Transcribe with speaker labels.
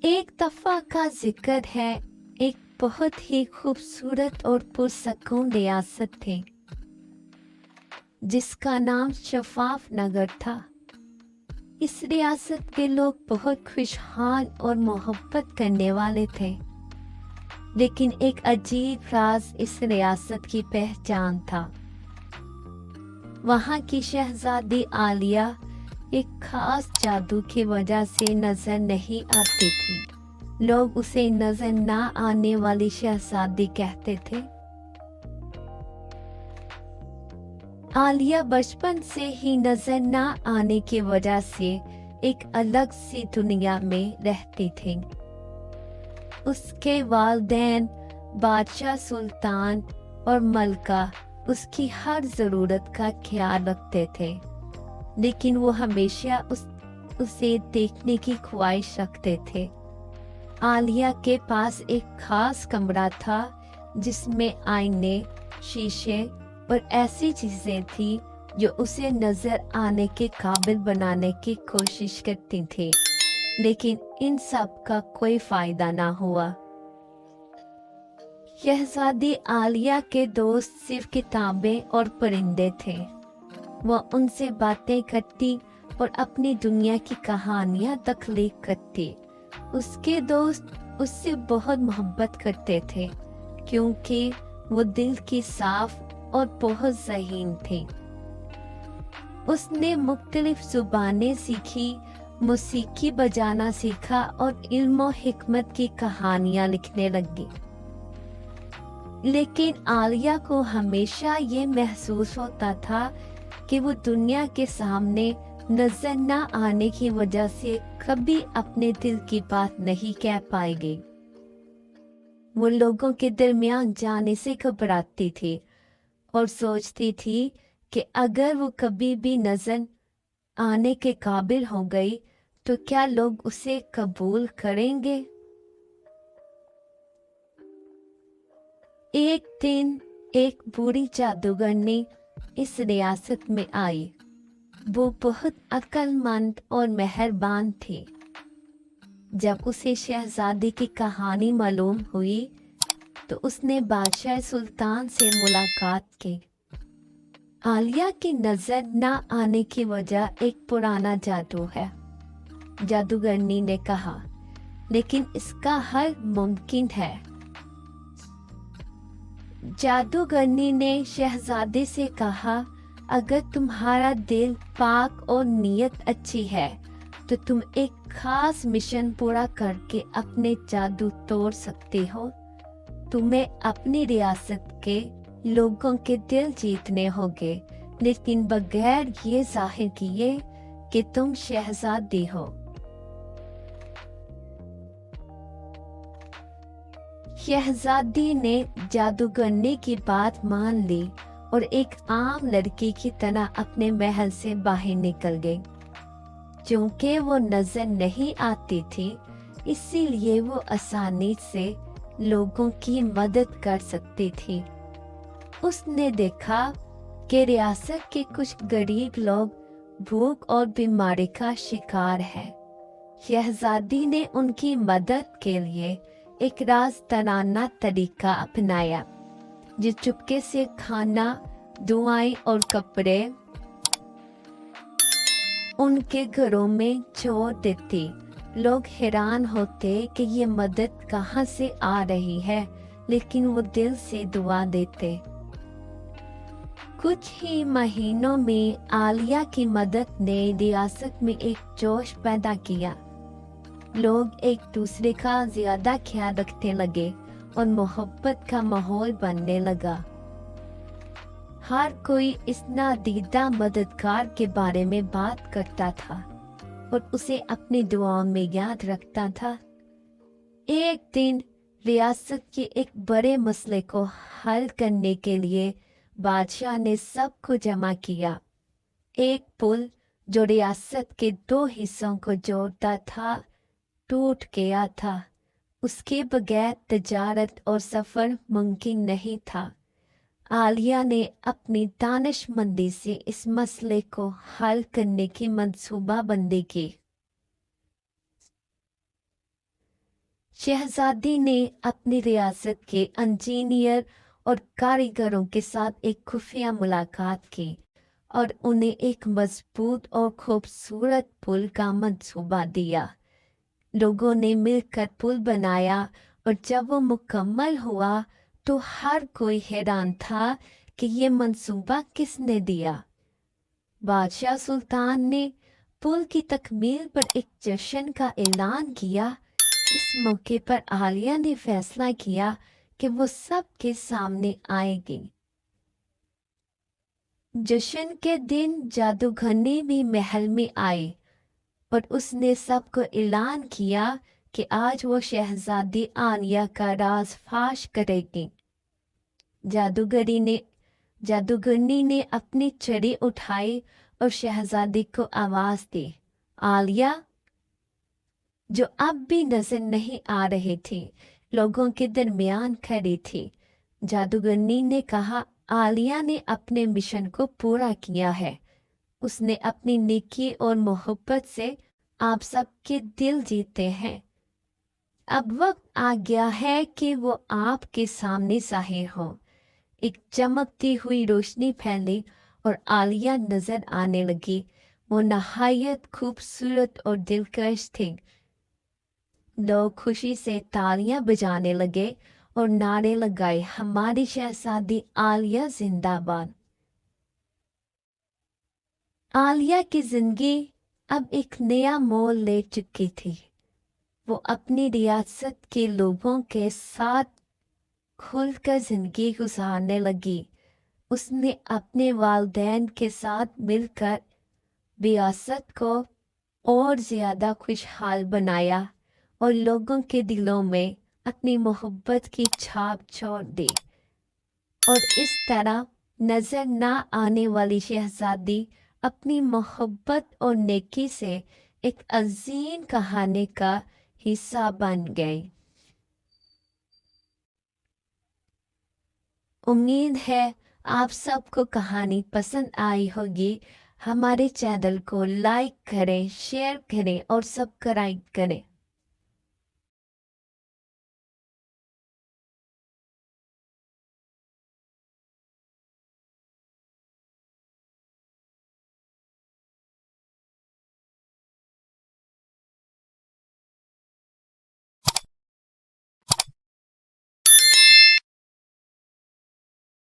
Speaker 1: एक दफा का जिक्र है, एक बहुत ही खूबसूरत और पुरसकून रियासत थी जिसका नाम शफाफ नगर था। इस रियासत के लोग बहुत खुशहाल और मोहब्बत करने वाले थे, लेकिन एक अजीब राज इस रियासत की पहचान था। वहाँ की शहजादी आलिया एक खास जादू की वजह से नजर नहीं आती थी। लोग उसे नजर ना आने वाली शहजादी कहते थे। आलिया बचपन से ही नजर ना आने की वजह से एक अलग सी दुनिया में रहती थी। उसके वालिदैन, बादशाह, सुल्तान और मलका उसकी हर जरूरत का ख्याल रखते थे, लेकिन वो हमेशा उसे देखने की ख्वाहिश रखते थे। आलिया के पास एक खास कमरा था जिसमें आईने, शीशे और ऐसी चीजें थी जो उसे नजर आने के काबिल बनाने की कोशिश करती थी, लेकिन इन सब का कोई फायदा ना हुआ। शहजादी आलिया के दोस्त सिर्फ किताबें और परिंदे थे। वह उनसे बातें करती और अपनी दुनिया की कहानियां तख्लीक करती। उसके दोस्त उससे बहुत मोहब्बत करते थे क्योंकि वो दिल की साफ और बहुत ज़हीन थी। उसने मुख्तलिफ जुबानें सीखी, मौसीकी बजाना सीखा और इल्म और हिकमत की कहानियां लिखने लगी। लेकिन आलिया को हमेशा ये महसूस होता था कि वो दुनिया के सामने नजर न आने की वजह से कभी अपने दिल की बात नहीं कह पाएगी। वो लोगों के दरमियान जाने से घबराती थी और सोचती थी कि अगर वो कभी भी नजर आने के काबिल हो गई तो क्या लोग उसे कबूल करेंगे। एक दिन एक बूढ़ी जादूगरनी इस रियासत में आई। वो बहुत अक्लमंद और मेहरबान थी। जब उसे शहजादी की कहानी मालूम हुई तो उसने बादशाह सुल्तान से मुलाकात की। आलिया की नजर न आने की वजह एक पुराना जादू है, जादूगरनी ने कहा, लेकिन इसका हल मुमकिन है। जादूगरनी ने शहजादे से कहा, अगर तुम्हारा दिल पाक और नीयत अच्छी है तो तुम एक खास मिशन पूरा करके अपने जादू तोड़ सकते हो। तुम्हें अपनी रियासत के लोगों के दिल जीतने होंगे, लेकिन बगैर ये जाहिर किए कि तुम शहजादी हो। शहजादी ने जादूगरनी की बात मान ली और एक आम लड़की की तरह अपने महल से बाहर निकल गई। क्योंकि वो नजर नहीं आती थी, इसीलिए वो आसानी से लोगों की मदद कर सकती थी। उसने देखा कि रियासत के कुछ गरीब लोग भूख और बीमारी का शिकार हैं। शहजादी ने उनकी मदद के लिए एक राज़दाराना तरीका अपनाया, जो चुपके से खाना, दुआएं और कपड़े उनके घरों में छोड़ देती। लोग हैरान होते कि ये मदद कहाँ से आ रही है, लेकिन वो दिल से दुआ देते। कुछ ही महीनों में आलिया की मदद ने रियासत में एक जोश पैदा किया। लोग एक दूसरे का ज्यादा ख्याल रखने लगे और मोहब्बत का माहौल बनने लगा। हर कोई इस नादीदा मददगार के बारे में बात करता था और उसे अपनी दुआओं में याद रखता था। एक दिन रियासत के एक बड़े मसले को हल करने के लिए बादशाह ने सबको जमा किया। एक पुल जो रियासत के दो हिस्सों को जोड़ता था टूट गया था। उसके बगैर तजारत और सफर मुमकिन नहीं था। आलिया ने अपनी दानिशमंदी से इस मसले को हल करने की मंसूबाबंदी की। शहजादी ने अपनी रियासत के इंजीनियर और कारीगरों के साथ एक खुफिया मुलाकात की और उन्हें एक मजबूत और खूबसूरत पुल का मंसूबा दिया। लोगों ने मिलकर पुल बनाया और जब वो मुकम्मल हुआ तो हर कोई हैरान था कि ये मंसूबा किसने दिया। बादशाह सुल्तान ने पुल की तकमील पर एक जश्न का ऐलान किया। इस मौके पर आलिया ने फैसला किया कि वो सबके सामने आएगी। जश्न के दिन जादूगरनी भी महल में आई और उसने सबको ऐलान किया कि आज वो शहजादी आलिया का राज फाश करेगी। जादूगरनी ने अपनी छड़ी उठाई और शहजादी को आवाज दी। आलिया, जो अब भी नजर नहीं आ रही थी, लोगों के दरमियान खड़ी थी। जादूगरनी ने कहा, आलिया ने अपने मिशन को पूरा किया है। उसने अपनी नेकी और मोहब्बत से आप सबके दिल जीते हैं। अब वक्त आ गया है कि वो आपके सामने ज़ाहिर हो। एक चमकती हुई रोशनी फैली और आलिया नजर आने लगी। वो नहायत खूबसूरत और दिलकश थी। लोग खुशी से तालियां बजाने लगे और नारे लगाए, हमारी शहजादी आलिया जिंदाबाद। आलिया की जिंदगी अब एक नया मोड़ ले चुकी थी। वो अपनी रियासत के लोगों के साथ खुलकर जिंदगी गुजारने लगी। उसने अपने वालिदैन के साथ मिलकर रियासत को और ज़्यादा खुशहाल बनाया और लोगों के दिलों में अपनी मोहब्बत की छाप छोड़ दी। और इस तरह नजर ना आने वाली शहजादी अपनी मोहब्बत और नेकी से एक अजीम कहानी का हिस्सा बन गई। उम्मीद है आप सबको कहानी पसंद आई होगी। हमारे चैनल को लाइक करें, शेयर करें और सब्सक्राइब करें।